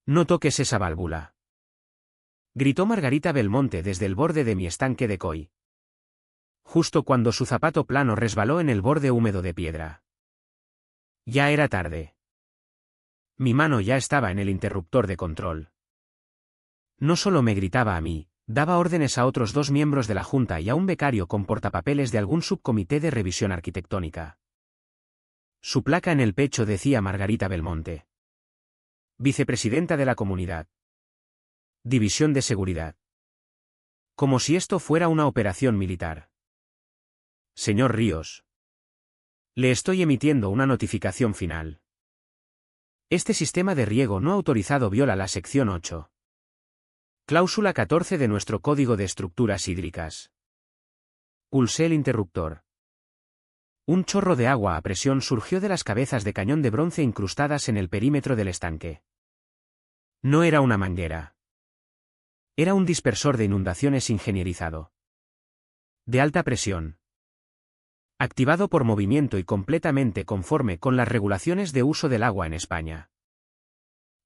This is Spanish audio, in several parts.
No toques esa válvula, gritó Margarita Belmonte desde el borde de mi estanque de koi. Justo cuando su zapato plano resbaló en el borde húmedo de piedra. Ya era tarde. Mi mano ya estaba en el interruptor de control. No solo me gritaba a mí, daba órdenes a otros 2 miembros de la Junta y a un becario con portapapeles de algún subcomité de revisión arquitectónica. Su placa en el pecho decía Margarita Belmonte. Vicepresidenta de la Comunidad. División de Seguridad. Como si esto fuera una operación militar. Señor Ríos. Le estoy emitiendo una notificación final. Este sistema de riego no autorizado viola la sección 8. Cláusula 14 de nuestro Código de Estructuras Hídricas. Pulsé el interruptor. Un chorro de agua a presión surgió de las cabezas de cañón de bronce incrustadas en el perímetro del estanque. No era una manguera. Era un dispersor de inundaciones ingenierizado. De alta presión. Activado por movimiento y completamente conforme con las regulaciones de uso del agua en España.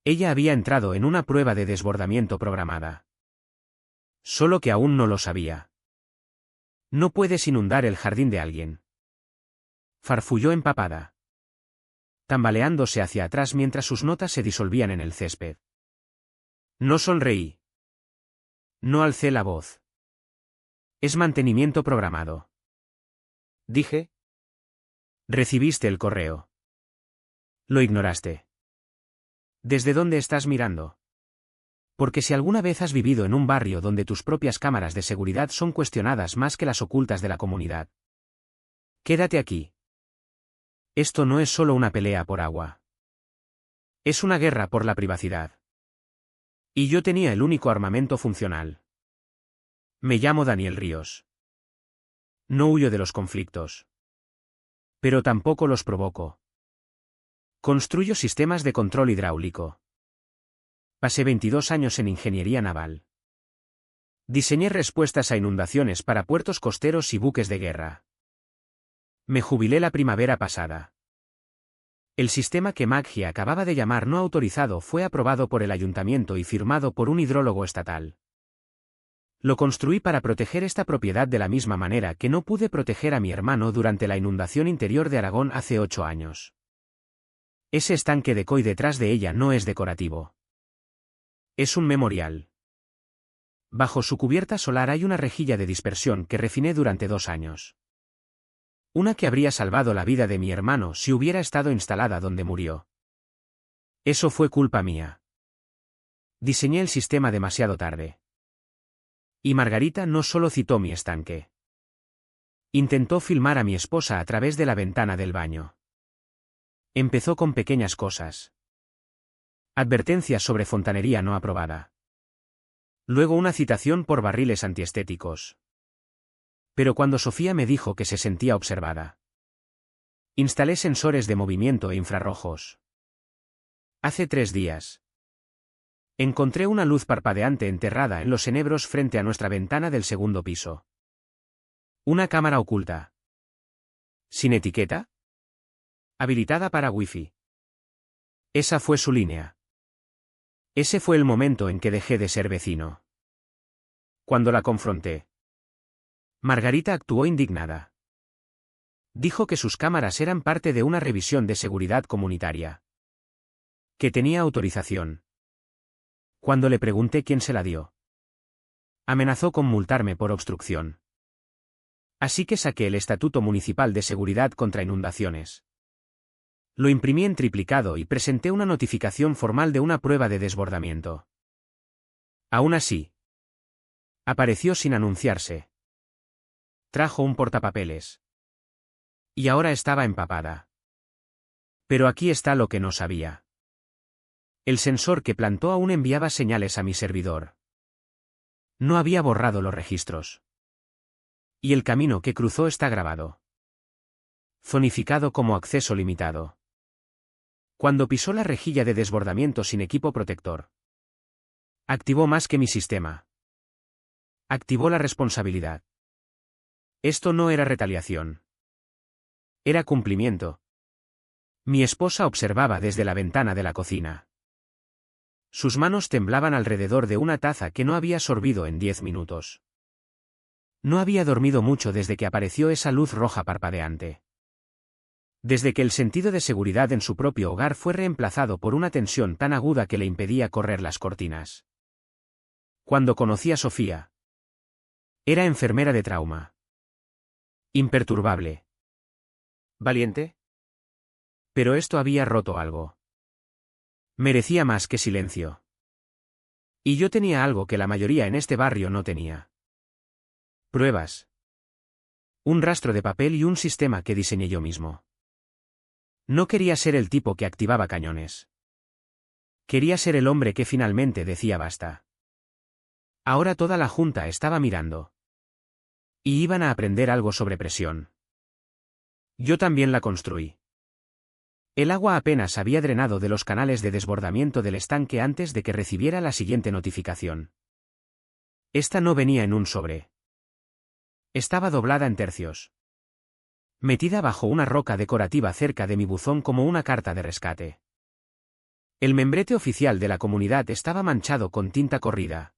Ella había entrado en una prueba de desbordamiento programada. Solo que aún no lo sabía. No puedes inundar el jardín de alguien. Farfulló empapada, tambaleándose hacia atrás mientras sus notas se disolvían en el césped. No sonreí. No alcé la voz. Es mantenimiento programado. Dije. Recibiste el correo. Lo ignoraste. ¿Desde dónde estás mirando? Porque si alguna vez has vivido en un barrio donde tus propias cámaras de seguridad son cuestionadas más que las ocultas de la comunidad. Quédate aquí. Esto no es solo una pelea por agua. Es una guerra por la privacidad. Y yo tenía el único armamento funcional. Me llamo Daniel Ríos. No huyo de los conflictos. Pero tampoco los provoco. Construyo sistemas de control hidráulico. Pasé 22 años en ingeniería naval. Diseñé respuestas a inundaciones para puertos costeros y buques de guerra. Me jubilé la primavera pasada. El sistema que Maggia acababa de llamar no autorizado fue aprobado por el ayuntamiento y firmado por un hidrólogo estatal. Lo construí para proteger esta propiedad de la misma manera que no pude proteger a mi hermano durante la inundación interior de Aragón hace 8 años. Ese estanque de koi detrás de ella no es decorativo. Es un memorial. Bajo su cubierta solar hay una rejilla de dispersión que refiné durante 2 años. Una que habría salvado la vida de mi hermano si hubiera estado instalada donde murió. Eso fue culpa mía. Diseñé el sistema demasiado tarde. Y Margarita no solo citó mi estanque. Intentó filmar a mi esposa a través de la ventana del baño. Empezó con pequeñas cosas. Advertencias sobre fontanería no aprobada. Luego una citación por barriles antiestéticos. Pero cuando Sofía me dijo que se sentía observada. Instalé sensores de movimiento e infrarrojos. Hace 3 días. Encontré una luz parpadeante enterrada en los enebros frente a nuestra ventana del 2.º piso. Una cámara oculta. ¿Sin etiqueta? Habilitada para Wi-Fi. Esa fue su línea. Ese fue el momento en que dejé de ser vecino. Cuando la confronté. Margarita actuó indignada. Dijo que sus cámaras eran parte de una revisión de seguridad comunitaria. Que tenía autorización. Cuando le pregunté quién se la dio. Amenazó con multarme por obstrucción. Así que saqué el Estatuto Municipal de Seguridad contra Inundaciones. Lo imprimí en triplicado y presenté una notificación formal de una prueba de desbordamiento. Aún así. Apareció sin anunciarse. Trajo un portapapeles. Y ahora estaba empapada. Pero aquí está lo que no sabía. El sensor que plantó aún enviaba señales a mi servidor. No había borrado los registros. Y el camino que cruzó está grabado. Zonificado como acceso limitado. Cuando pisó la rejilla de desbordamiento sin equipo protector. Activó más que mi sistema. Activó la responsabilidad. Esto no era retaliación. Era cumplimiento. Mi esposa observaba desde la ventana de la cocina. Sus manos temblaban alrededor de una taza que no había sorbido en 10 minutos. No había dormido mucho desde que apareció esa luz roja parpadeante. Desde que el sentido de seguridad en su propio hogar fue reemplazado por una tensión tan aguda que le impedía correr las cortinas. Cuando conocí a Sofía, era enfermera de trauma. Imperturbable. Valiente. Pero esto había roto algo. Merecía más que silencio. Y yo tenía algo que la mayoría en este barrio no tenía. Pruebas. Un rastro de papel y un sistema que diseñé yo mismo. No quería ser el tipo que activaba cañones. Quería ser el hombre que finalmente decía basta. Ahora toda la junta estaba mirando. Y iban a aprender algo sobre presión. Yo también la construí. El agua apenas había drenado de los canales de desbordamiento del estanque antes de que recibiera la siguiente notificación. Esta no venía en un sobre. Estaba doblada en tercios. Metida bajo una roca decorativa cerca de mi buzón como una carta de rescate. El membrete oficial de la comunidad estaba manchado con tinta corrida.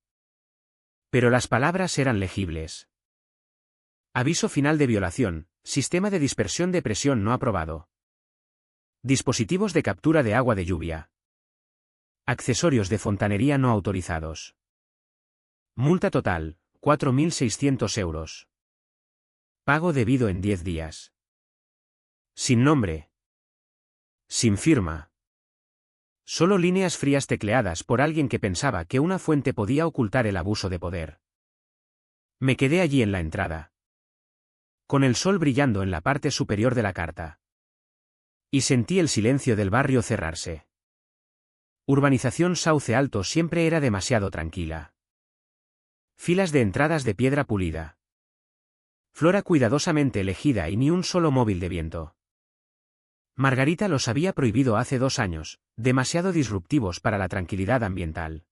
Pero las palabras eran legibles. Aviso final de violación, sistema de dispersión de presión no aprobado. Dispositivos de captura de agua de lluvia. Accesorios de fontanería no autorizados. Multa total, 4.600 euros. Pago debido en 10 días. Sin nombre. Sin firma. Solo líneas frías tecleadas por alguien que pensaba que una fuente podía ocultar el abuso de poder. Me quedé allí en la entrada. Con el sol brillando en la parte superior de la carta. Y sentí el silencio del barrio cerrarse. Urbanización Sauce Alto siempre era demasiado tranquila. Filas de entradas de piedra pulida. Flora cuidadosamente elegida y ni un solo móvil de viento. Margarita los había prohibido hace 2 años, demasiado disruptivos para la tranquilidad ambiental.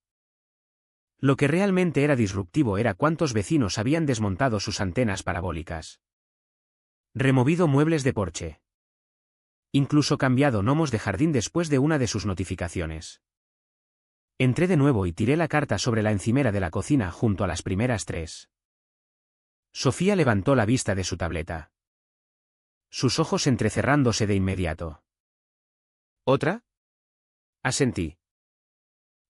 Lo que realmente era disruptivo era cuántos vecinos habían desmontado sus antenas parabólicas. Removido muebles de porche. Incluso cambiado gnomos de jardín después de una de sus notificaciones. Entré de nuevo y tiré la carta sobre la encimera de la cocina junto a las primeras 3. Sofía levantó la vista de su tableta. Sus ojos entrecerrándose de inmediato. ¿Otra? Asentí.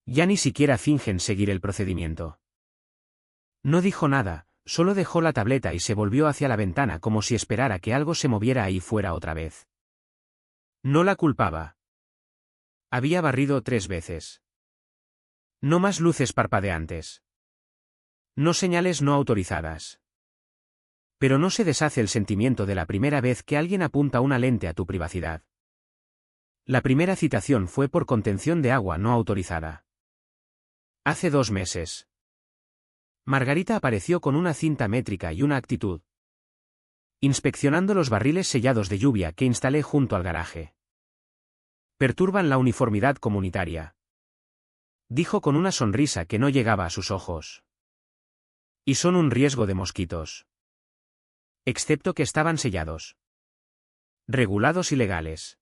Ya ni siquiera fingen seguir el procedimiento. No dijo nada, solo dejó la tableta y se volvió hacia la ventana como si esperara que algo se moviera ahí fuera otra vez. No la culpaba. Había barrido 3 veces. No más luces parpadeantes. No señales no autorizadas. Pero no se deshace el sentimiento de la primera vez que alguien apunta una lente a tu privacidad. La primera citación fue por contención de agua no autorizada. Hace 2 meses. Margarita apareció con una cinta métrica y una actitud. Inspeccionando los barriles sellados de lluvia que instalé junto al garaje. Perturban la uniformidad comunitaria. Dijo con una sonrisa que no llegaba a sus ojos. Y son un riesgo de mosquitos. Excepto que estaban sellados. Regulados y legales.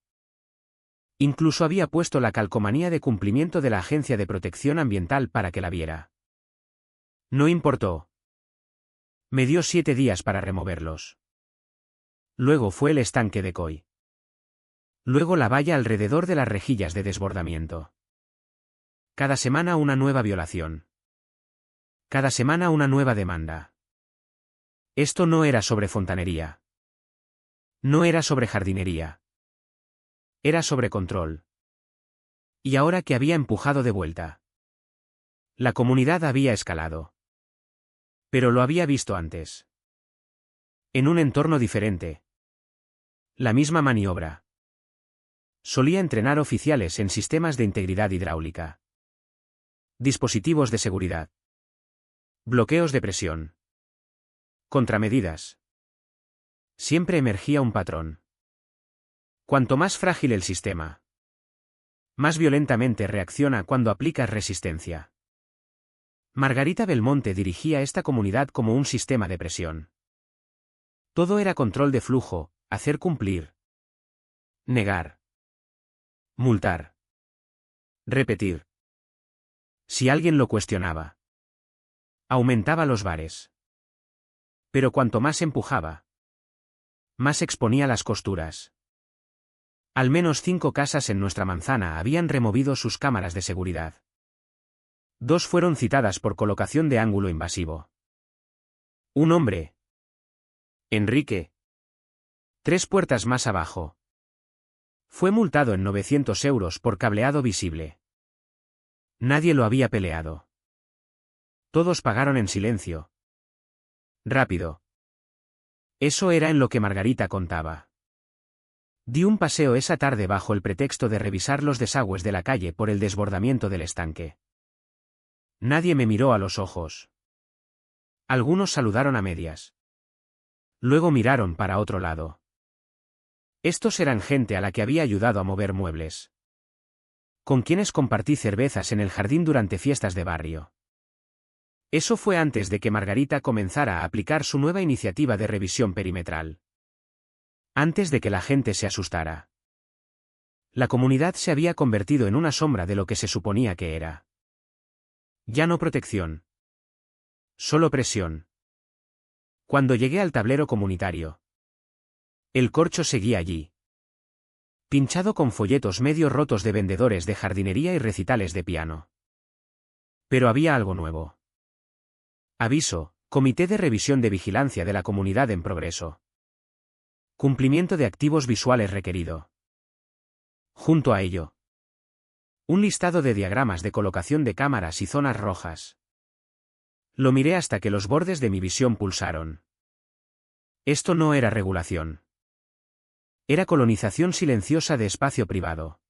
Incluso había puesto la calcomanía de cumplimiento de la Agencia de Protección Ambiental para que la viera. No importó. Me dio 7 días para removerlos. Luego fue el estanque de Coy. Luego la valla alrededor de las rejillas de desbordamiento. Cada semana una nueva violación. Cada semana una nueva demanda. Esto no era sobre fontanería. No era sobre jardinería. Era sobre control. Y ahora que había empujado de vuelta. La comunidad había escalado. Pero lo había visto antes. En un entorno diferente. La misma maniobra. Solía entrenar oficiales en sistemas de integridad hidráulica. Dispositivos de seguridad. Bloqueos de presión. Contramedidas. Siempre emergía un patrón. Cuanto más frágil el sistema, más violentamente reacciona cuando aplicas resistencia. Margarita Belmonte dirigía esta comunidad como un sistema de presión. Todo era control de flujo, hacer cumplir. Negar. Multar. Repetir. Si alguien lo cuestionaba, aumentaba los bares. Pero cuanto más empujaba, más exponía las costuras. Al menos 5 casas en nuestra manzana habían removido sus cámaras de seguridad. 2 fueron citadas por colocación de ángulo invasivo. Un hombre, Enrique, 3 puertas más abajo, fue multado en 900 euros por cableado visible. Nadie lo había peleado. Todos pagaron en silencio. Rápido. Eso era en lo que Margarita contaba. Di un paseo esa tarde bajo el pretexto de revisar los desagües de la calle por el desbordamiento del estanque. Nadie me miró a los ojos. Algunos saludaron a medias. Luego miraron para otro lado. Estos eran gente a la que había ayudado a mover muebles, con quienes compartí cervezas en el jardín durante fiestas de barrio. Eso fue antes de que Margarita comenzara a aplicar su nueva iniciativa de revisión perimetral. Antes de que la gente se asustara. La comunidad se había convertido en una sombra de lo que se suponía que era. Ya no protección. Solo presión. Cuando llegué al tablero comunitario, el corcho seguía allí, pinchado con folletos medio rotos de vendedores de jardinería y recitales de piano. Pero había algo nuevo. Aviso: Comité de Revisión de Vigilancia de la Comunidad en Progreso. Cumplimiento de activos visuales requerido. Junto a ello, un listado de diagramas de colocación de cámaras y zonas rojas. Lo miré hasta que los bordes de mi visión pulsaron. Esto no era regulación. Era colonización silenciosa de espacio privado.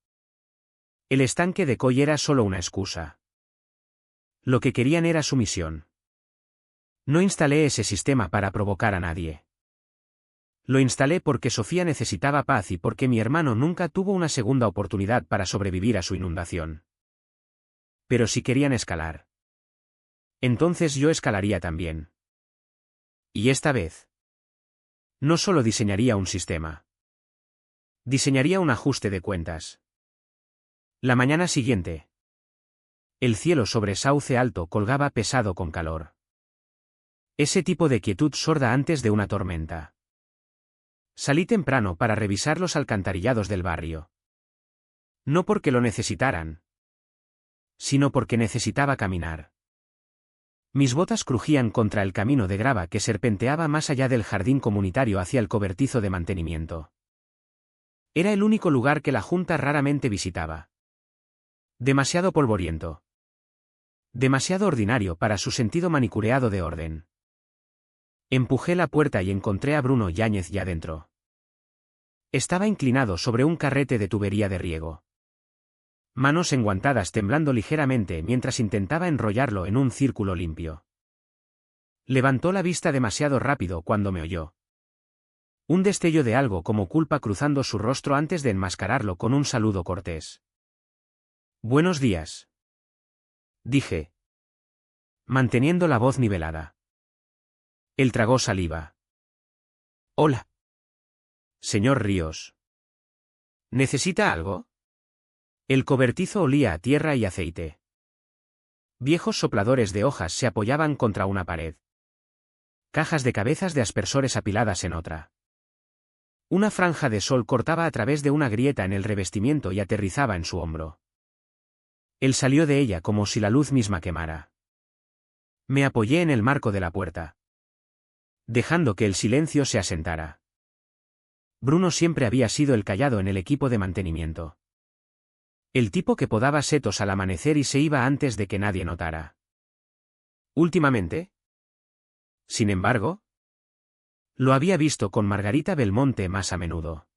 El estanque de Coy era solo una excusa. Lo que querían era sumisión. No instalé ese sistema para provocar a nadie. Lo instalé porque Sofía necesitaba paz y porque mi hermano nunca tuvo una segunda oportunidad para sobrevivir a su inundación. Pero si querían escalar, entonces yo escalaría también. Y esta vez, no solo diseñaría un sistema. Diseñaría un ajuste de cuentas. La mañana siguiente, el cielo sobre Sauce Alto colgaba pesado con calor. Ese tipo de quietud sorda antes de una tormenta. Salí temprano para revisar los alcantarillados del barrio. No porque lo necesitaran, sino porque necesitaba caminar. Mis botas crujían contra el camino de grava que serpenteaba más allá del jardín comunitario hacia el cobertizo de mantenimiento. Era el único lugar que la Junta raramente visitaba. Demasiado polvoriento. Demasiado ordinario para su sentido manicureado de orden. Empujé la puerta y encontré a Bruno Yáñez ya dentro. Estaba inclinado sobre un carrete de tubería de riego. Manos enguantadas temblando ligeramente mientras intentaba enrollarlo en un círculo limpio. Levantó la vista demasiado rápido cuando me oyó. Un destello de algo como culpa cruzando su rostro antes de enmascararlo con un saludo cortés. «Buenos días», dije, manteniendo la voz nivelada. Él tragó saliva. «Hola. Señor Ríos. ¿Necesita algo?» El cobertizo olía a tierra y aceite. Viejos sopladores de hojas se apoyaban contra una pared. Cajas de cabezas de aspersores apiladas en otra. Una franja de sol cortaba a través de una grieta en el revestimiento y aterrizaba en su hombro. Él salió de ella como si la luz misma quemara. Me apoyé en el marco de la puerta, dejando que el silencio se asentara. Bruno siempre había sido el callado en el equipo de mantenimiento. El tipo que podaba setos al amanecer y se iba antes de que nadie notara. Últimamente, sin embargo, lo había visto con Margarita Belmonte más a menudo.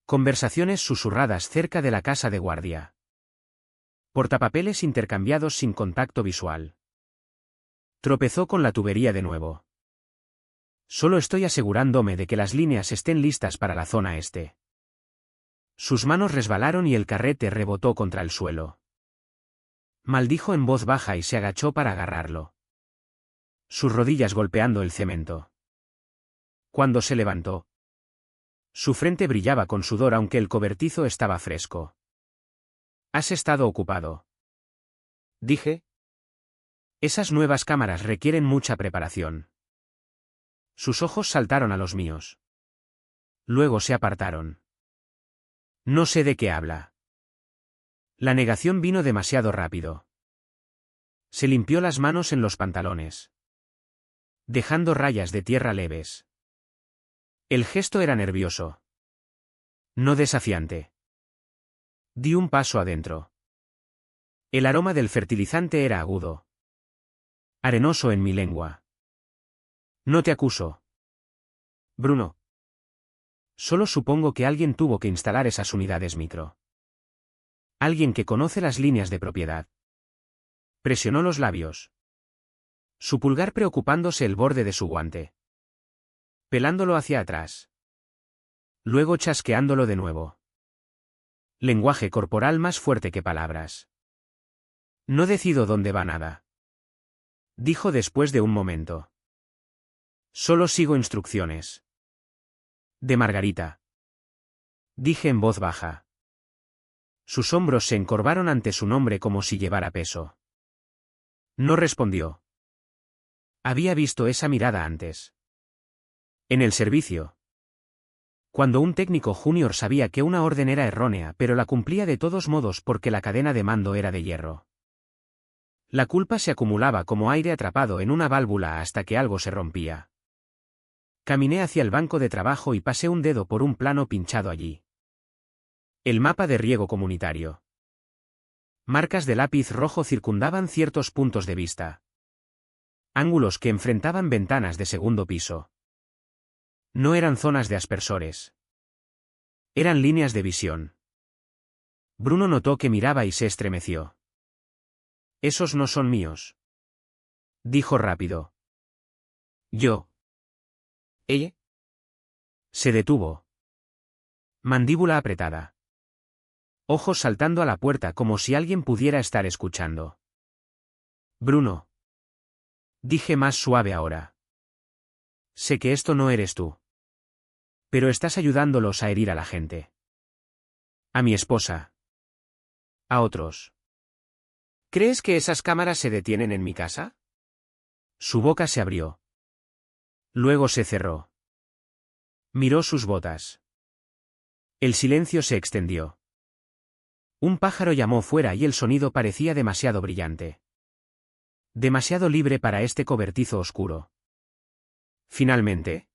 Conversaciones susurradas cerca de la casa de guardia. Portapapeles intercambiados sin contacto visual. Tropezó con la tubería de nuevo. Solo estoy asegurándome de que las líneas estén listas para la zona este. Sus manos resbalaron y el carrete rebotó contra el suelo. Maldijo en voz baja y se agachó para agarrarlo. Sus rodillas golpeando el cemento. Cuando se levantó, su frente brillaba con sudor aunque el cobertizo estaba fresco. ¿Has estado ocupado? Dije. Esas nuevas cámaras requieren mucha preparación. Sus ojos saltaron a los míos. Luego se apartaron. No sé de qué habla. La negación vino demasiado rápido. Se limpió las manos en los pantalones, dejando rayas de tierra leves. El gesto era nervioso, no desafiante. Di un paso adentro. El aroma del fertilizante era agudo, arenoso en mi lengua. No te acuso, Bruno. Solo supongo que alguien tuvo que instalar esas unidades micro. Alguien que conoce las líneas de propiedad. Presionó los labios. Su pulgar preocupándose el borde de su guante. Pelándolo hacia atrás. Luego chasqueándolo de nuevo. Lenguaje corporal más fuerte que palabras. No decido dónde va nada. Dijo después de un momento. Solo sigo instrucciones. De Margarita. Dije en voz baja. Sus hombros se encorvaron ante su nombre como si llevara peso. No respondió. Había visto esa mirada antes. En el servicio. Cuando un técnico junior sabía que una orden era errónea pero la cumplía de todos modos porque la cadena de mando era de hierro. La culpa se acumulaba como aire atrapado en una válvula hasta que algo se rompía. Caminé hacia el banco de trabajo y pasé un dedo por un plano pinchado allí. El mapa de riego comunitario. Marcas de lápiz rojo circundaban ciertos puntos de vista. Ángulos que enfrentaban ventanas de segundo piso. No eran zonas de aspersores. Eran líneas de visión. Bruno notó que miraba y se estremeció. Esos no son míos. Dijo rápido. Yo. ¿Ella? Se detuvo. Mandíbula apretada. Ojos saltando a la puerta como si alguien pudiera estar escuchando. Bruno. Dije más suave ahora. Sé que esto no eres tú. Pero estás ayudándolos a herir a la gente. A mi esposa. A otros. ¿Crees que esas cámaras se detienen en mi casa? Su boca se abrió. Luego se cerró. Miró sus botas. El silencio se extendió. Un pájaro llamó fuera y el sonido parecía demasiado brillante. Demasiado libre para este cobertizo oscuro. Finalmente.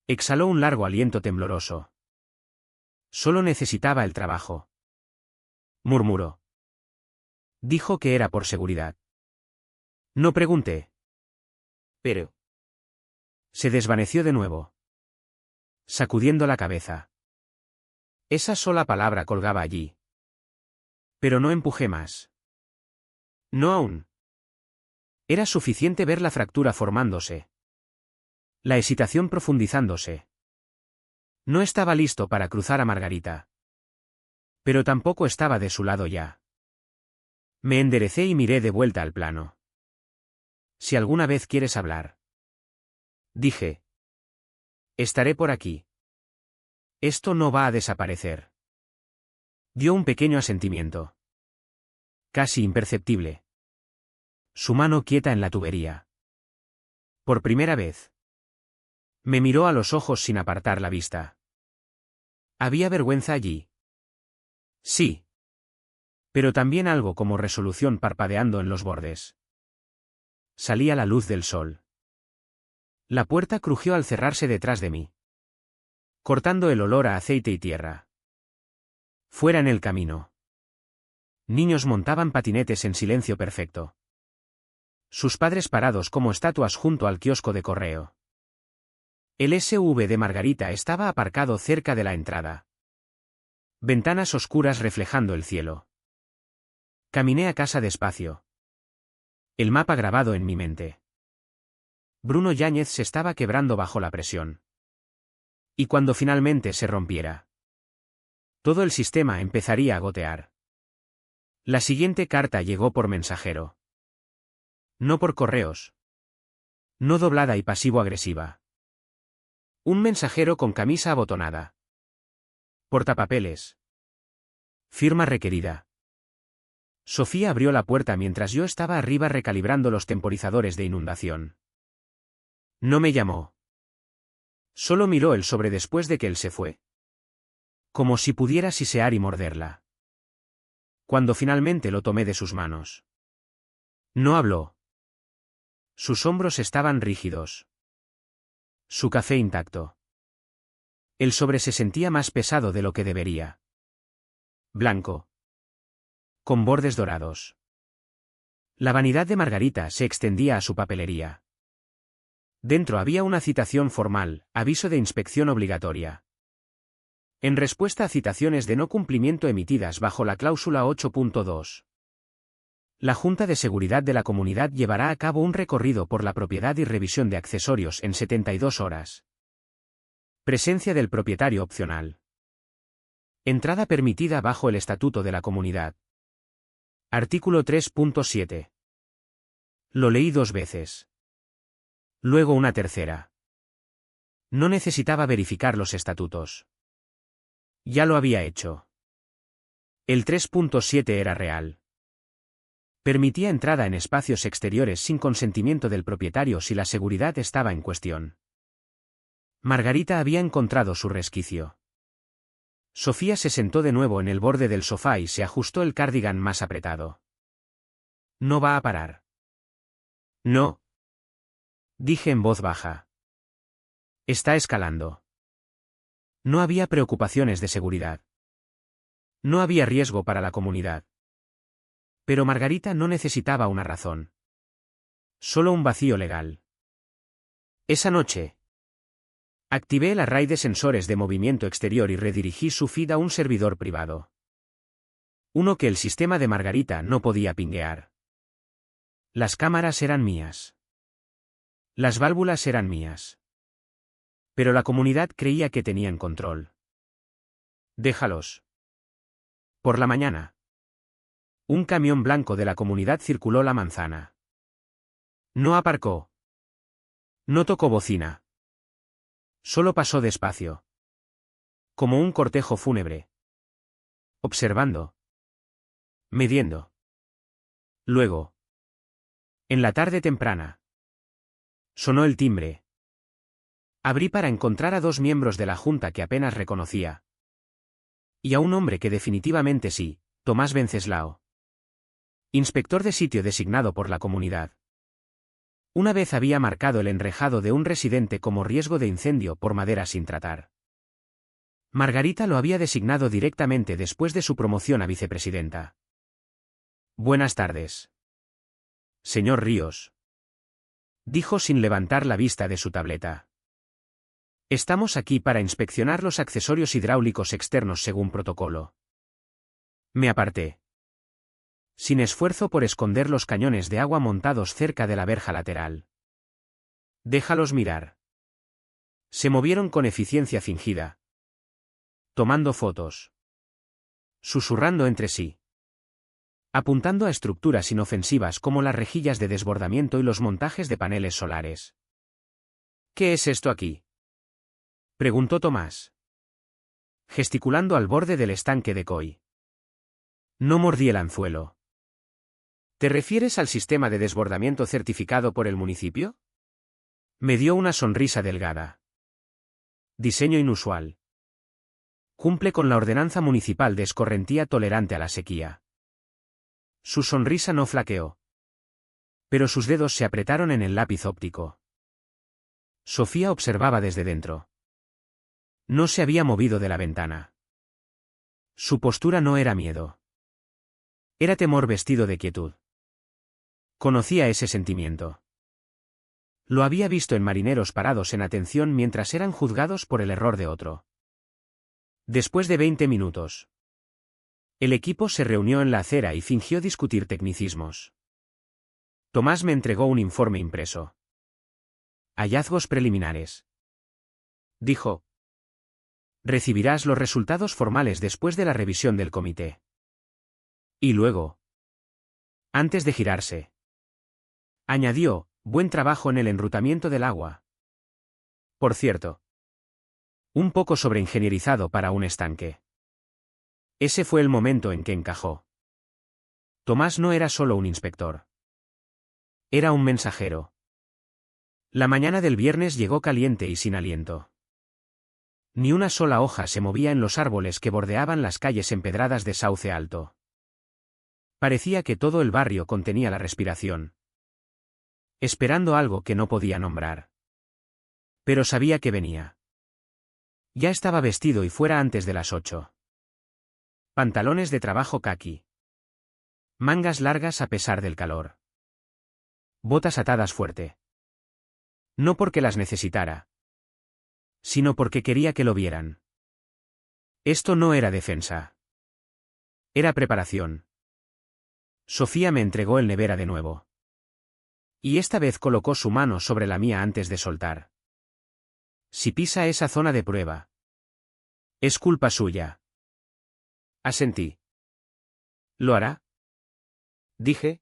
Exhaló un largo aliento tembloroso. Solo necesitaba el trabajo. Murmuró. Dijo que era por seguridad. No pregunté. Pero. Se desvaneció de nuevo. Sacudiendo la cabeza. Esa sola palabra colgaba allí. Pero no empujé más. No aún. Era suficiente ver la fractura formándose. La excitación profundizándose. No estaba listo para cruzar a Margarita. Pero tampoco estaba de su lado ya. Me enderecé y miré de vuelta al plano. Si alguna vez quieres hablar. Dije. Estaré por aquí. Esto no va a desaparecer. Dio un pequeño asentimiento. Casi imperceptible. Su mano quieta en la tubería. Por primera vez. Me miró a los ojos sin apartar la vista. ¿Había vergüenza allí? Sí. Pero también algo como resolución parpadeando en los bordes. Salía la luz del sol. La puerta crujió al cerrarse detrás de mí, cortando el olor a aceite y tierra. Fuera en el camino. Niños montaban patinetes en silencio perfecto. Sus padres parados como estatuas junto al kiosco de correo. El SUV de Margarita estaba aparcado cerca de la entrada. Ventanas oscuras reflejando el cielo. Caminé a casa despacio. El mapa grabado en mi mente. Bruno Yáñez se estaba quebrando bajo la presión. Y cuando finalmente se rompiera, todo el sistema empezaría a gotear. La siguiente carta llegó por mensajero. No por correos. No doblada y pasivo-agresiva. Un mensajero con camisa abotonada. Portapapeles. Firma requerida. Sofía abrió la puerta mientras yo estaba arriba recalibrando los temporizadores de inundación. No me llamó. Solo miró el sobre después de que él se fue. Como si pudiera sisear y morderla. Cuando finalmente lo tomé de sus manos. No habló. Sus hombros estaban rígidos. Su café intacto. El sobre se sentía más pesado de lo que debería. Blanco. Con bordes dorados. La vanidad de Margarita se extendía a su papelería. Dentro había una citación formal, aviso de inspección obligatoria. En respuesta a citaciones de no cumplimiento emitidas bajo la cláusula 8.2. La Junta de Seguridad de la Comunidad llevará a cabo un recorrido por la propiedad y revisión de accesorios en 72 horas. Presencia del propietario opcional. Entrada permitida bajo el Estatuto de la Comunidad. Artículo 3.7. Lo leí 2 veces. Luego una tercera. No necesitaba verificar los estatutos. Ya lo había hecho. El 3.7 era real. Permitía entrada en espacios exteriores sin consentimiento del propietario si la seguridad estaba en cuestión. Margarita había encontrado su resquicio. Sofía se sentó de nuevo en el borde del sofá y se ajustó el cardigan más apretado. No va a parar. No. Dije en voz baja. Está escalando. No había preocupaciones de seguridad. No había riesgo para la comunidad. Pero Margarita no necesitaba una razón. Solo un vacío legal. Esa noche. Activé el array de sensores de movimiento exterior y redirigí su feed a un servidor privado. Uno que el sistema de Margarita no podía pinguear. Las cámaras eran mías. Las válvulas eran mías. Pero la comunidad creía que tenían control. Déjalos. Por la mañana. Un camión blanco de la comunidad circuló la manzana. No aparcó. No tocó bocina. Solo pasó despacio. Como un cortejo fúnebre. Observando. Midiendo. Luego. En la tarde temprana. Sonó el timbre. Abrí para encontrar a 2 miembros de la junta que apenas reconocía. Y a un hombre que definitivamente sí, Tomás Venceslao. Inspector de sitio designado por la comunidad. Una vez había marcado el enrejado de un residente como riesgo de incendio por madera sin tratar. Margarita lo había designado directamente después de su promoción a vicepresidenta. Buenas tardes. Señor Ríos. Dijo sin levantar la vista de su tableta. Estamos aquí para inspeccionar los accesorios hidráulicos externos según protocolo. Me aparté. Sin esfuerzo por esconder los cañones de agua montados cerca de la verja lateral. Déjalos mirar. Se movieron con eficiencia fingida. Tomando fotos. Susurrando entre sí. Apuntando a estructuras inofensivas como las rejillas de desbordamiento y los montajes de paneles solares. ¿Qué es esto aquí?, preguntó Tomás. Gesticulando al borde del estanque de Coy. No mordí el anzuelo. ¿Te refieres al sistema de desbordamiento certificado por el municipio? Me dio una sonrisa delgada. Diseño inusual. Cumple con la ordenanza municipal de escorrentía tolerante a la sequía. Su sonrisa no flaqueó. Pero sus dedos se apretaron en el lápiz óptico. Sofía observaba desde dentro. No se había movido de la ventana. Su postura no era miedo. Era temor vestido de quietud. Conocía ese sentimiento. Lo había visto en marineros parados en atención mientras eran juzgados por el error de otro. Después de 20 minutos. El equipo se reunió en la acera y fingió discutir tecnicismos. Tomás me entregó un informe impreso. Hallazgos preliminares. Dijo. Recibirás los resultados formales después de la revisión del comité. Y luego. Antes de girarse. Añadió, buen trabajo en el enrutamiento del agua. Por cierto. Un poco sobreingenierizado para un estanque. Ese fue el momento en que encajó. Tomás no era solo un inspector. Era un mensajero. La mañana del viernes llegó caliente y sin aliento. Ni una sola hoja se movía en los árboles que bordeaban las calles empedradas de Sauce Alto. Parecía que todo el barrio contenía la respiración, esperando algo que no podía nombrar. Pero sabía que venía. Ya estaba vestido y fuera antes de las 8. Pantalones de trabajo caqui. Mangas largas a pesar del calor. Botas atadas fuerte. No porque las necesitara, sino porque quería que lo vieran. Esto no era defensa. Era preparación. Sofía me entregó el nevera de nuevo. Y esta vez colocó su mano sobre la mía antes de soltar. Si pisa esa zona de prueba, es culpa suya. Asentí. ¿Lo hará? Dije.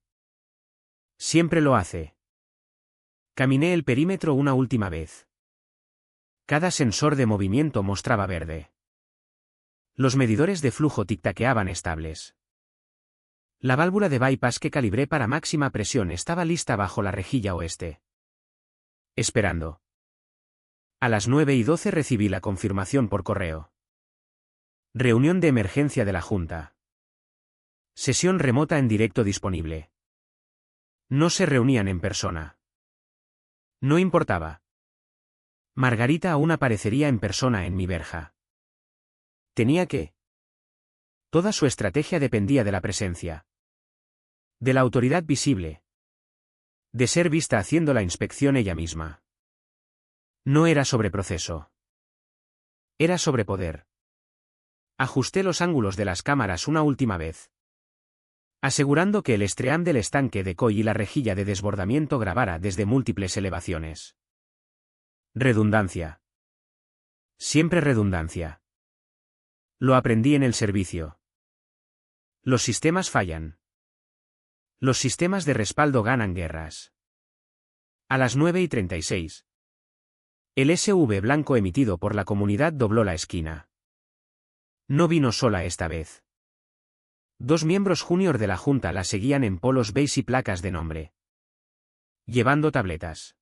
Siempre lo hace. Caminé el perímetro una última vez. Cada sensor de movimiento mostraba verde. Los medidores de flujo tic-taqueaban estables. La válvula de bypass que calibré para máxima presión estaba lista bajo la rejilla oeste. Esperando. A las 9:12 recibí la confirmación por correo. Reunión de emergencia de la Junta. Sesión remota en directo disponible. No se reunían en persona. No importaba. Margarita aún aparecería en persona en mi verja. Tenía que. Toda su estrategia dependía de la presencia. De la autoridad visible. De ser vista haciendo la inspección ella misma. No era sobre proceso. Era sobre poder. Ajusté los ángulos de las cámaras una última vez, asegurando que el estream del estanque de Coy y la rejilla de desbordamiento grabara desde múltiples elevaciones. Redundancia. Siempre redundancia. Lo aprendí en el servicio. Los sistemas fallan. Los sistemas de respaldo ganan guerras. A las 9:36. El SV blanco emitido por la comunidad dobló la esquina. No vino sola esta vez. 2 miembros junior de la Junta la seguían en polos beige y placas de nombre. Llevando tabletas.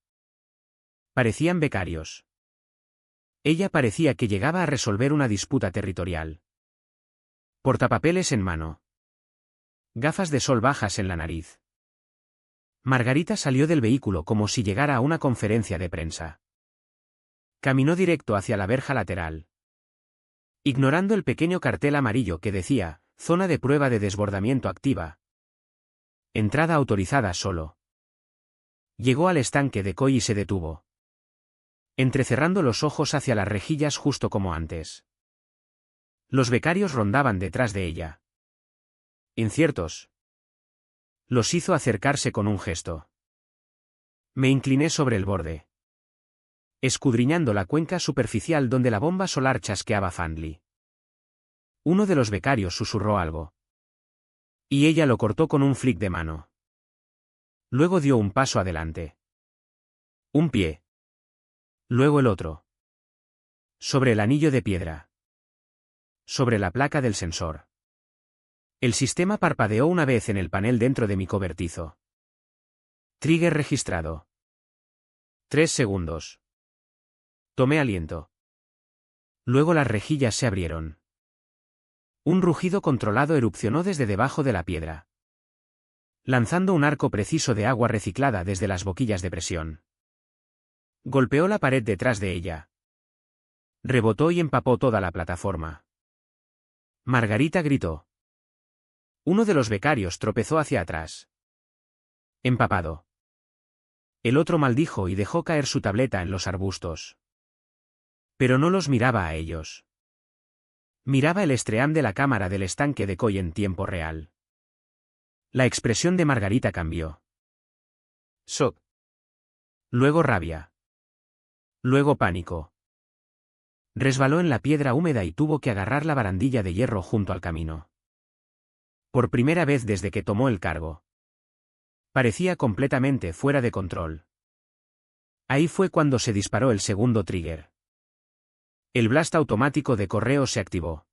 Parecían becarios. Ella parecía que llegaba a resolver una disputa territorial. Portapapeles en mano. Gafas de sol bajas en la nariz. Margarita salió del vehículo como si llegara a una conferencia de prensa. Caminó directo hacia la verja lateral. Ignorando el pequeño cartel amarillo que decía, zona de prueba de desbordamiento activa. Entrada autorizada solo. Llegó al estanque de Coy y se detuvo. Entrecerrando los ojos hacia las rejillas justo como antes. Los becarios rondaban detrás de ella. Inciertos. Los hizo acercarse con un gesto. Me incliné sobre el borde, escudriñando la cuenca superficial donde la bomba solar chasqueaba Fandley. Uno de los becarios susurró algo. Y ella lo cortó con un flick de mano. Luego dio un paso adelante. Un pie. Luego el otro. Sobre el anillo de piedra. Sobre la placa del sensor. El sistema parpadeó una vez en el panel dentro de mi cobertizo. Trigger registrado. 3 segundos. Tomé aliento. Luego las rejillas se abrieron. Un rugido controlado erupcionó desde debajo de la piedra, lanzando un arco preciso de agua reciclada desde las boquillas de presión. Golpeó la pared detrás de ella. Rebotó y empapó toda la plataforma. Margarita gritó. Uno de los becarios tropezó hacia atrás. Empapado. El otro maldijo y dejó caer su tableta en los arbustos. Pero no los miraba a ellos. Miraba el estream de la cámara del estanque de Coy en tiempo real. La expresión de Margarita cambió. Shock. Luego rabia. Luego pánico. Resbaló en la piedra húmeda y tuvo que agarrar la barandilla de hierro junto al camino. Por primera vez desde que tomó el cargo. Parecía completamente fuera de control. Ahí fue cuando se disparó el segundo trigger. El blast automático de correo se activó.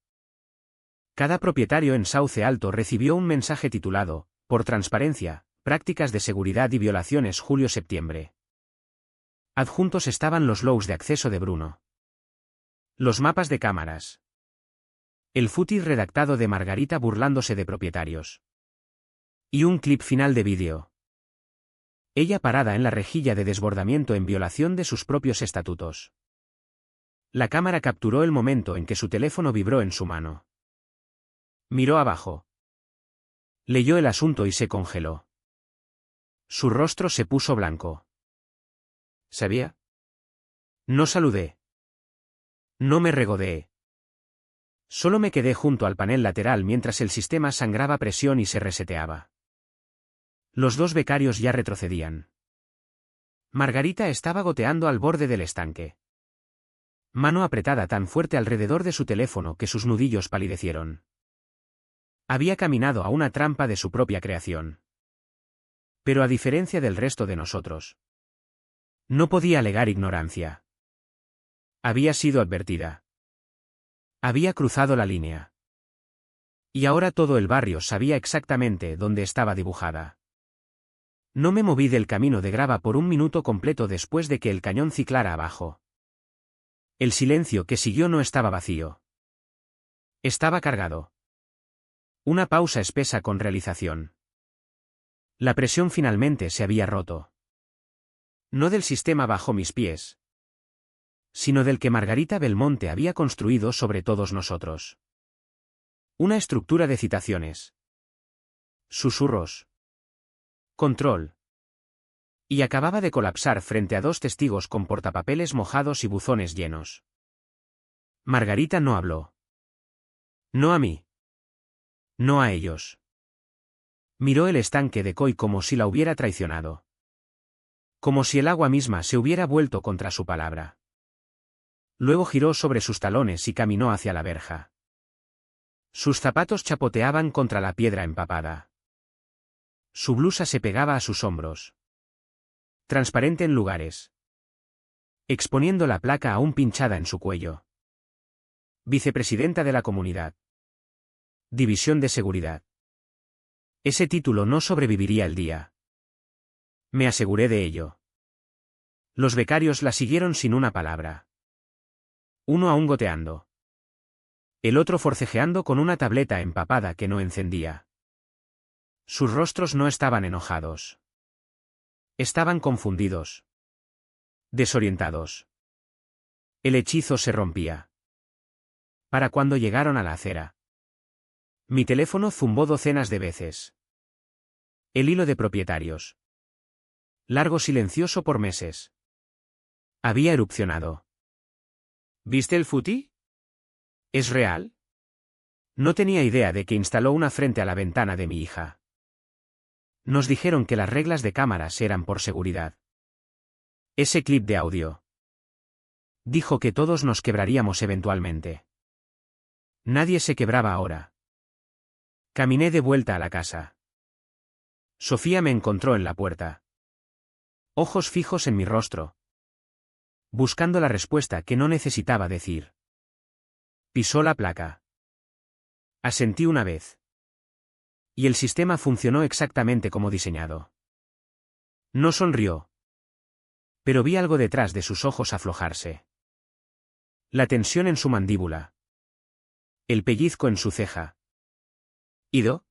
Cada propietario en Sauce Alto recibió un mensaje titulado, Por transparencia, prácticas de seguridad y violaciones julio-septiembre. Adjuntos estaban los logs de acceso de Bruno. Los mapas de cámaras. El footage redactado de Margarita burlándose de propietarios. Y un clip final de vídeo. Ella parada en la rejilla de desbordamiento en violación de sus propios estatutos. La cámara capturó el momento en que su teléfono vibró en su mano. Miró abajo. Leyó el asunto y se congeló. Su rostro se puso blanco. ¿Sabía? No saludé. No me regodeé. Solo me quedé junto al panel lateral mientras el sistema sangraba presión y se reseteaba. Los dos becarios ya retrocedían. Margarita estaba goteando al borde del estanque. Mano apretada tan fuerte alrededor de su teléfono que sus nudillos palidecieron. Había caminado a una trampa de su propia creación. Pero a diferencia del resto de nosotros, no podía alegar ignorancia. Había sido advertida. Había cruzado la línea. Y ahora todo el barrio sabía exactamente dónde estaba dibujada. No me moví del camino de grava por un minuto completo después de que el cañón ciclara abajo. El silencio que siguió no estaba vacío. Estaba cargado. Una pausa espesa con realización. La presión finalmente se había roto. No del sistema bajo mis pies, sino del que Margarita Belmonte había construido sobre todos nosotros. Una estructura de citaciones. Susurros. Control. Y acababa de colapsar frente a dos testigos con portapapeles mojados y buzones llenos. Margarita no habló. No a mí. No a ellos. Miró el estanque de Coy como si la hubiera traicionado. Como si el agua misma se hubiera vuelto contra su palabra. Luego giró sobre sus talones y caminó hacia la verja. Sus zapatos chapoteaban contra la piedra empapada. Su blusa se pegaba a sus hombros. Transparente en lugares. Exponiendo la placa aún pinchada en su cuello. Vicepresidenta de la comunidad. División de seguridad. Ese título no sobreviviría el día. Me aseguré de ello. Los becarios la siguieron sin una palabra. Uno aún goteando. El otro forcejeando con una tableta empapada que no encendía. Sus rostros no estaban enojados. Estaban confundidos. Desorientados. El hechizo se rompía. Para cuando llegaron a la acera. Mi teléfono zumbó docenas de veces. El hilo de propietarios. Largo silencioso por meses. Había erupcionado. ¿Viste el footage? ¿Es real? No tenía idea de que instaló una frente a la ventana de mi hija. Nos dijeron que las reglas de cámaras eran por seguridad. Ese clip de audio. Dijo que todos nos quebraríamos eventualmente. Nadie se quebraba ahora. Caminé de vuelta a la casa. Sofía me encontró en la puerta. Ojos fijos en mi rostro. Buscando la respuesta que no necesitaba decir. Pisó la placa. Asentí una vez. Y el sistema funcionó exactamente como diseñado. No sonrió. Pero vi algo detrás de sus ojos aflojarse. La tensión en su mandíbula. El pellizco en su ceja. ¿Ido?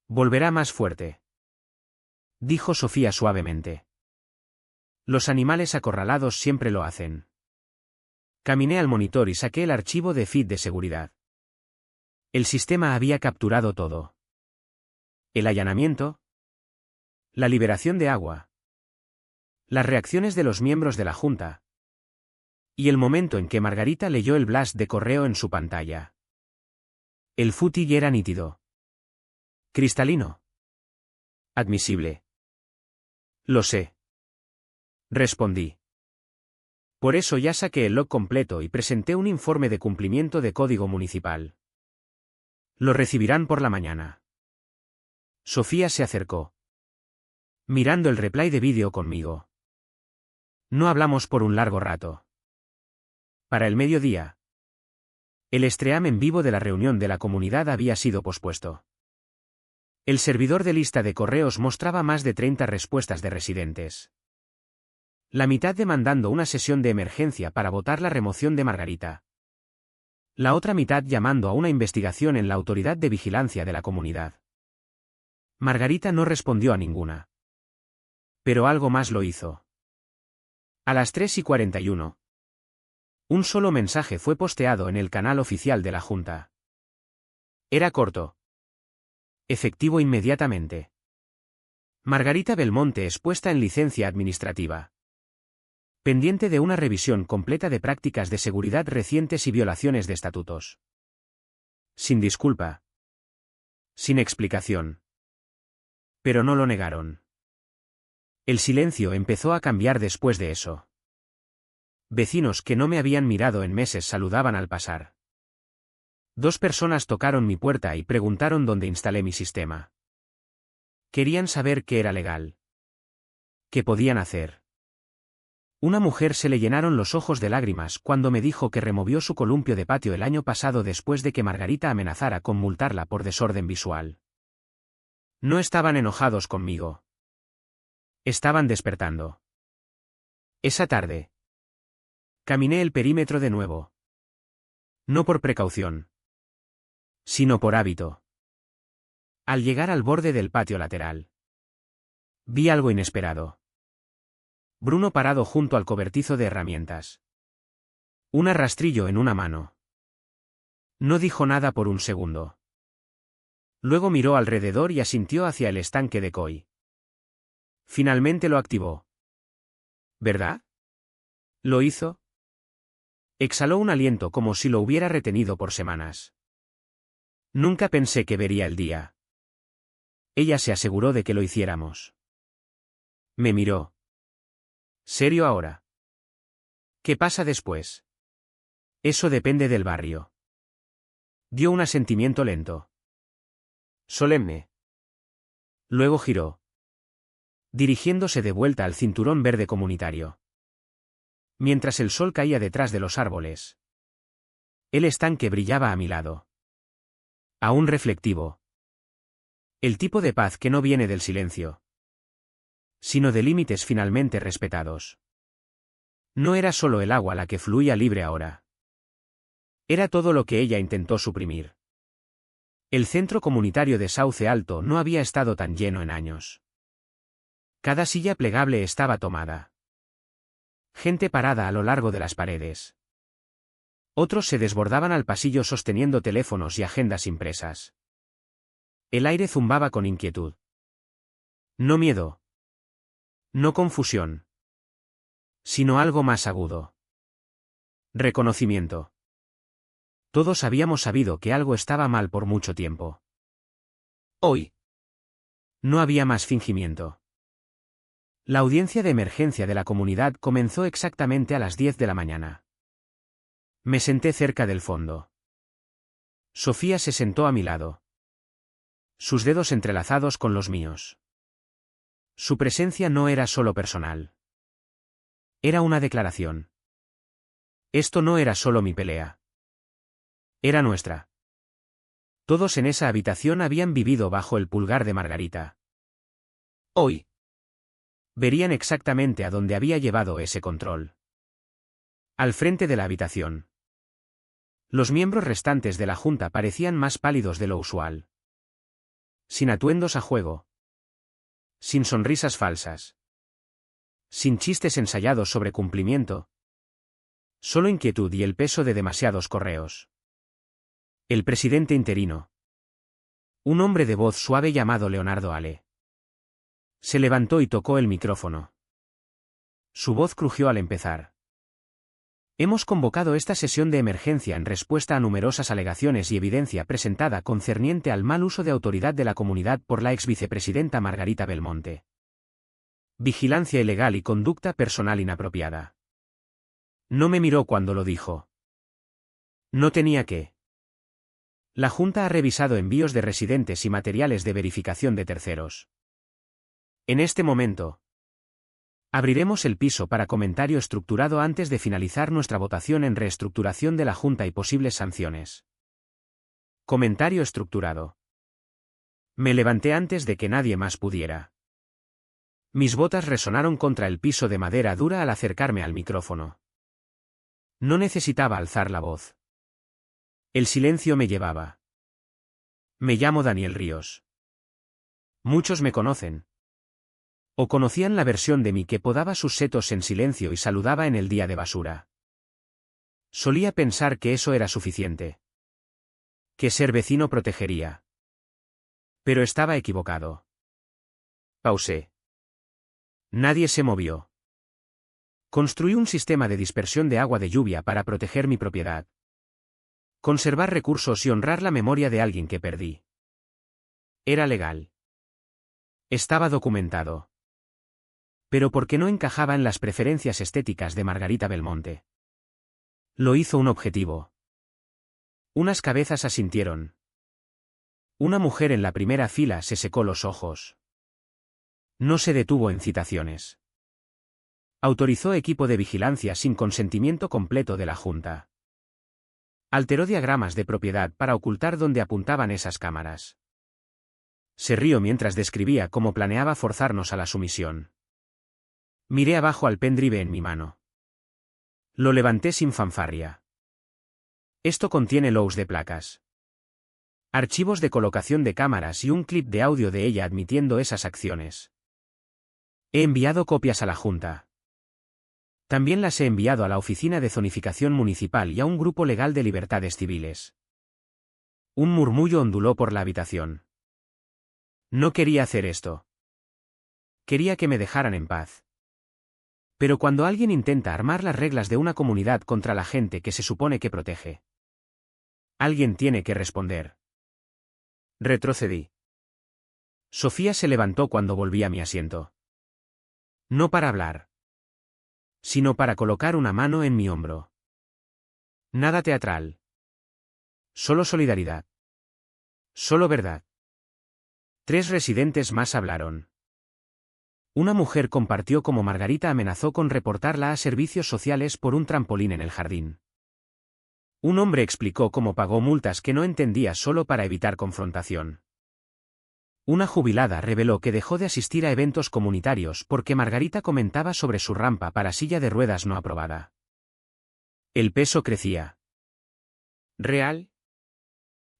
Volverá más fuerte. Dijo Sofía suavemente. Los animales acorralados siempre lo hacen. Caminé al monitor y saqué el archivo de feed de seguridad. El sistema había capturado todo. El allanamiento. La liberación de agua. Las reacciones de los miembros de la Junta. Y el momento en que Margarita leyó el blast de correo en su pantalla. El footage era nítido. Cristalino. Admisible. Lo sé. Respondí. Por eso ya saqué el log completo y presenté un informe de cumplimiento de código municipal. Lo recibirán por la mañana. Sofía se acercó. Mirando el replay de vídeo conmigo. No hablamos por un largo rato. Para el mediodía. El stream en vivo de la reunión de la comunidad había sido pospuesto. El servidor de lista de correos mostraba más de 30 respuestas de residentes. La mitad demandando una sesión de emergencia para votar la remoción de Margarita. La otra mitad llamando a una investigación en la Autoridad de Vigilancia de la Comunidad. Margarita no respondió a ninguna. Pero algo más lo hizo. A las 3:41. Un solo mensaje fue posteado en el canal oficial de la Junta. Era corto. Efectivo inmediatamente. Margarita Belmonte es puesta en licencia administrativa. Pendiente de una revisión completa de prácticas de seguridad recientes y violaciones de estatutos. Sin disculpa. Sin explicación. Pero no lo negaron. El silencio empezó a cambiar después de eso. Vecinos que no me habían mirado en meses saludaban al pasar. 2 personas tocaron mi puerta y preguntaron dónde instalé mi sistema. Querían saber qué era legal. ¿Qué podían hacer? Una mujer se le llenaron los ojos de lágrimas cuando me dijo que removió su columpio de patio el año pasado después de que Margarita amenazara con multarla por desorden visual. No estaban enojados conmigo. Estaban despertando. Esa tarde. Caminé el perímetro de nuevo. No por precaución. Sino por hábito. Al llegar al borde del patio lateral. Vi algo inesperado. Bruno parado junto al cobertizo de herramientas. Un rastrillo en una mano. No dijo nada por un segundo. Luego miró alrededor y asintió hacia el estanque de koi. Finalmente lo activó. ¿Verdad? ¿Lo hizo? Exhaló un aliento como si lo hubiera retenido por semanas. Nunca pensé que vería el día. Ella se aseguró de que lo hiciéramos. Me miró. ¿Serio ahora? ¿Qué pasa después? Eso depende del barrio. Dio un asentimiento lento. Solemne. Luego giró. Dirigiéndose de vuelta al cinturón verde comunitario. Mientras el sol caía detrás de los árboles. El estanque brillaba a mi lado. Aún reflectivo. El tipo de paz que no viene del silencio. Sino de límites finalmente respetados. No era solo el agua la que fluía libre ahora. Era todo lo que ella intentó suprimir. El centro comunitario de Sauce Alto no había estado tan lleno en años. Cada silla plegable estaba tomada. Gente parada a lo largo de las paredes. Otros se desbordaban al pasillo sosteniendo teléfonos y agendas impresas. El aire zumbaba con inquietud. No miedo. No confusión. Sino algo más agudo. Reconocimiento. Todos habíamos sabido que algo estaba mal por mucho tiempo. Hoy. No había más fingimiento. La audiencia de emergencia de la comunidad comenzó exactamente a las 10 de la mañana. Me senté cerca del fondo. Sofía se sentó a mi lado. Sus dedos entrelazados con los míos. Su presencia no era solo personal. Era una declaración. Esto no era solo mi pelea. Era nuestra. Todos en esa habitación habían vivido bajo el pulgar de Margarita. Hoy. Verían exactamente a dónde había llevado ese control. Al frente de la habitación. Los miembros restantes de la Junta parecían más pálidos de lo usual. Sin atuendos a juego. Sin sonrisas falsas. Sin chistes ensayados sobre cumplimiento. Solo inquietud y el peso de demasiados correos. El presidente interino. Un hombre de voz suave llamado Leonardo Ale. Se levantó y tocó el micrófono. Su voz crujió al empezar. Hemos convocado esta sesión de emergencia en respuesta a numerosas alegaciones y evidencia presentada concerniente al mal uso de autoridad de la comunidad por la ex vicepresidenta Margarita Belmonte. Vigilancia ilegal y conducta personal inapropiada. No me miró cuando lo dijo. No tenía que. La Junta ha revisado envíos de residentes y materiales de verificación de terceros. En este momento, abriremos el piso para comentario estructurado antes de finalizar nuestra votación en reestructuración de la Junta y posibles sanciones. Comentario estructurado. Me levanté antes de que nadie más pudiera. Mis botas resonaron contra el piso de madera dura al acercarme al micrófono. No necesitaba alzar la voz. El silencio me llevaba. Me llamo Daniel Ríos. Muchos me conocen. O conocían la versión de mí que podaba sus setos en silencio y saludaba en el día de basura. Solía pensar que eso era suficiente. Que ser vecino protegería. Pero estaba equivocado. Pausé. Nadie se movió. Construí un sistema de dispersión de agua de lluvia para proteger mi propiedad. Conservar recursos y honrar la memoria de alguien que perdí. Era legal. Estaba documentado. Pero ¿por qué no encajaba en las preferencias estéticas de Margarita Belmonte? Lo hizo un objetivo. Unas cabezas asintieron. Una mujer en la primera fila se secó los ojos. No se detuvo en citaciones. Autorizó equipo de vigilancia sin consentimiento completo de la Junta. Alteró diagramas de propiedad para ocultar dónde apuntaban esas cámaras. Se rió mientras describía cómo planeaba forzarnos a la sumisión. Miré abajo al pendrive en mi mano. Lo levanté sin fanfarria. Esto contiene logs de placas. Archivos de colocación de cámaras y un clip de audio de ella admitiendo esas acciones. He enviado copias a la Junta. También las he enviado a la Oficina de Zonificación Municipal y a un grupo legal de libertades civiles. Un murmullo onduló por la habitación. No quería hacer esto. Quería que me dejaran en paz. Pero cuando alguien intenta armar las reglas de una comunidad contra la gente que se supone que protege, alguien tiene que responder. Retrocedí. Sofía se levantó cuando volví a mi asiento. No para hablar, sino para colocar una mano en mi hombro. Nada teatral. Solo solidaridad. Solo verdad. 3 residentes más hablaron. Una mujer compartió cómo Margarita amenazó con reportarla a servicios sociales por un trampolín en el jardín. Un hombre explicó cómo pagó multas que no entendía solo para evitar confrontación. Una jubilada reveló que dejó de asistir a eventos comunitarios porque Margarita comentaba sobre su rampa para silla de ruedas no aprobada. El peso crecía. ¿Real?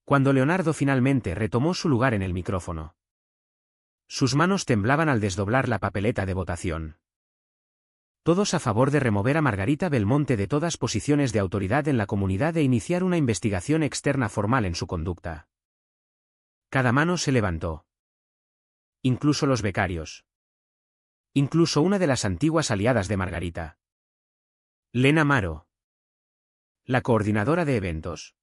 Cuando Leonardo finalmente retomó su lugar en el micrófono. Sus manos temblaban al desdoblar la papeleta de votación. Todos a favor de remover a Margarita Belmonte de todas posiciones de autoridad en la comunidad e iniciar una investigación externa formal en su conducta. Cada mano se levantó. Incluso los becarios. Incluso una de las antiguas aliadas de Margarita. Lena Maro. La coordinadora de eventos.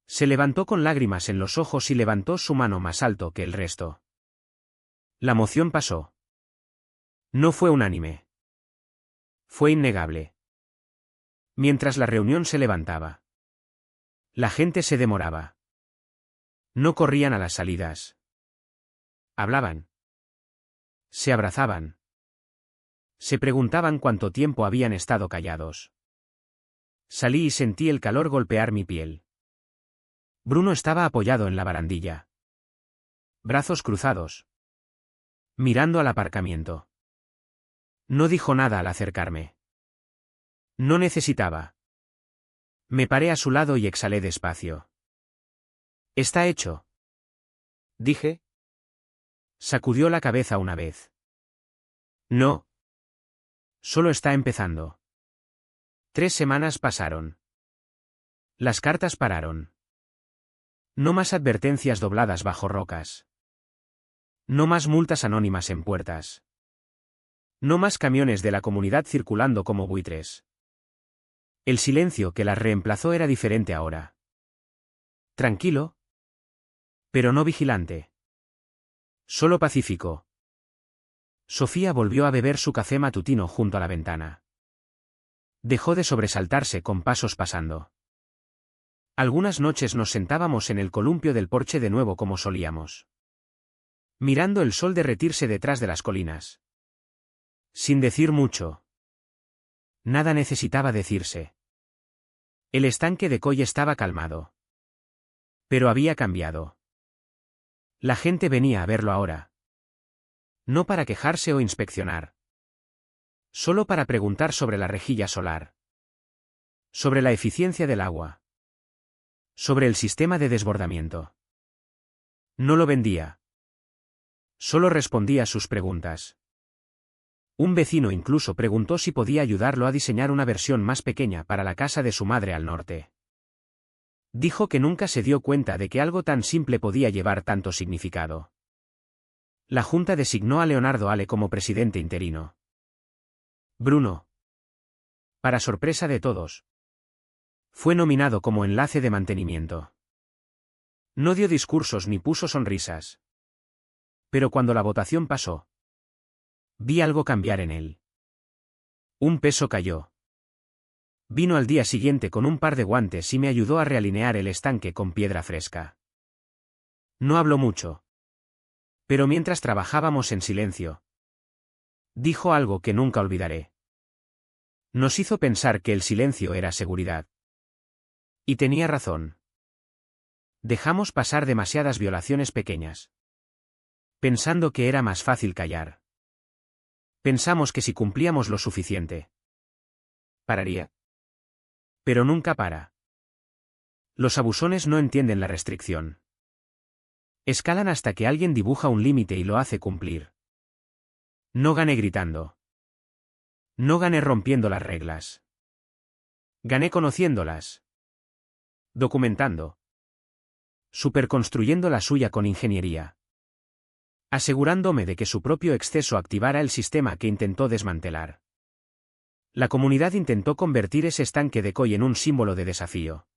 Se levantó con lágrimas en los ojos y levantó su mano más alto que el resto. La moción pasó. No fue unánime. Fue innegable. Mientras la reunión se levantaba. La gente se demoraba. No corrían a las salidas. Hablaban. Se abrazaban. Se preguntaban cuánto tiempo habían estado callados. Salí y sentí el calor golpear mi piel. Bruno estaba apoyado en la barandilla. Brazos cruzados. Mirando al aparcamiento. No dijo nada al acercarme. No necesitaba. Me paré a su lado y exhalé despacio. «Está hecho», dije. Sacudió la cabeza una vez. No. Solo está empezando. 3 semanas pasaron. Las cartas pararon. No más advertencias dobladas bajo rocas. No más multas anónimas en puertas. No más camiones de la comunidad circulando como buitres. El silencio que las reemplazó era diferente ahora. Tranquilo. Pero no vigilante. Solo pacífico. Sofía volvió a beber su café matutino junto a la ventana. Dejó de sobresaltarse con pasos pasando. Algunas noches nos sentábamos en el columpio del porche de nuevo como solíamos. Mirando el sol derretirse detrás de las colinas. Sin decir mucho. Nada necesitaba decirse. El estanque de Coy estaba calmado. Pero había cambiado. La gente venía a verlo ahora. No para quejarse o inspeccionar. Solo para preguntar sobre la rejilla solar. Sobre la eficiencia del agua. Sobre el sistema de desbordamiento. No lo vendía. Solo respondía a sus preguntas. Un vecino incluso preguntó si podía ayudarlo a diseñar una versión más pequeña para la casa de su madre al norte. Dijo que nunca se dio cuenta de que algo tan simple podía llevar tanto significado. La Junta designó a Leonardo Ale como presidente interino. Bruno, para sorpresa de todos, fue nominado como enlace de mantenimiento. No dio discursos ni puso sonrisas. Pero cuando la votación pasó, vi algo cambiar en él. Un peso cayó. Vino al día siguiente con un par de guantes y me ayudó a realinear el estanque con piedra fresca. No habló mucho. Pero mientras trabajábamos en silencio, dijo algo que nunca olvidaré. Nos hizo pensar que el silencio era seguridad. Y tenía razón. Dejamos pasar demasiadas violaciones pequeñas. Pensando que era más fácil callar. Pensamos que si cumplíamos lo suficiente, pararía. Pero nunca para. Los abusones no entienden la restricción. Escalan hasta que alguien dibuja un límite y lo hace cumplir. No gané gritando. No gané rompiendo las reglas. Gané conociéndolas. Documentando. Superconstruyendo la suya con ingeniería. Asegurándome de que su propio exceso activara el sistema que intentó desmantelar. La comunidad intentó convertir ese estanque de Koi en un símbolo de desafío.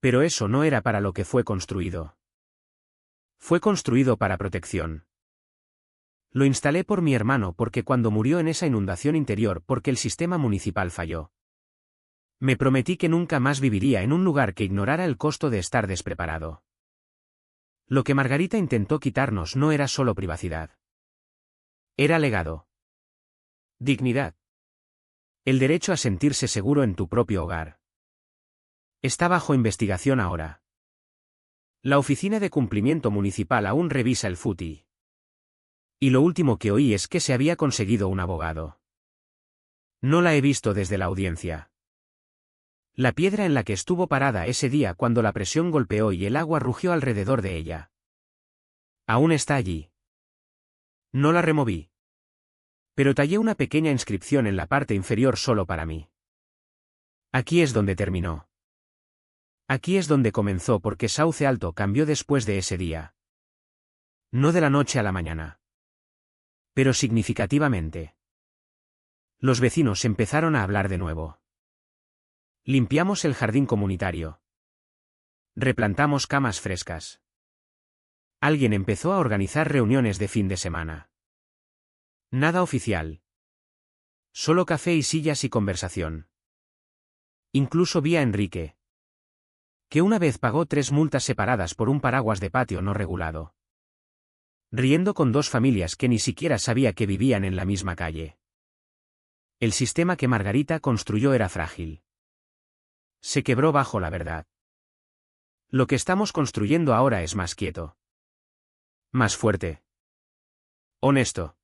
Pero eso no era para lo que fue construido. Fue construido para protección. Lo instalé por mi hermano porque cuando murió en esa inundación interior porque el sistema municipal falló. Me prometí que nunca más viviría en un lugar que ignorara el costo de estar despreparado. Lo que Margarita intentó quitarnos no era solo privacidad. Era legado. Dignidad. El derecho a sentirse seguro en tu propio hogar. Está bajo investigación ahora. La Oficina de Cumplimiento Municipal aún revisa el FUTI. Y lo último que oí es que se había conseguido un abogado. No la he visto desde la audiencia. La piedra en la que estuvo parada ese día cuando la presión golpeó y el agua rugió alrededor de ella. Aún está allí. No la removí. Pero tallé una pequeña inscripción en la parte inferior solo para mí. Aquí es donde terminó. Aquí es donde comenzó porque Sauce Alto cambió después de ese día. No de la noche a la mañana. Pero significativamente. Los vecinos empezaron a hablar de nuevo. Limpiamos el jardín comunitario. Replantamos camas frescas. Alguien empezó a organizar reuniones de fin de semana. Nada oficial. Solo café y sillas y conversación. Incluso vi a Enrique, que una vez pagó 3 multas separadas por un paraguas de patio no regulado. Riendo con 2 familias que ni siquiera sabía que vivían en la misma calle. El sistema que Margarita construyó era frágil. Se quebró bajo la verdad. Lo que estamos construyendo ahora es más quieto. Más fuerte. Honesto.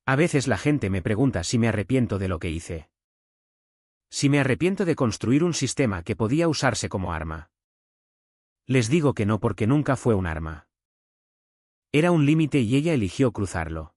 A veces la gente me pregunta si me arrepiento de lo que hice. Si me arrepiento de construir un sistema que podía usarse como arma. Les digo que no porque nunca fue un arma. Era un límite y ella eligió cruzarlo.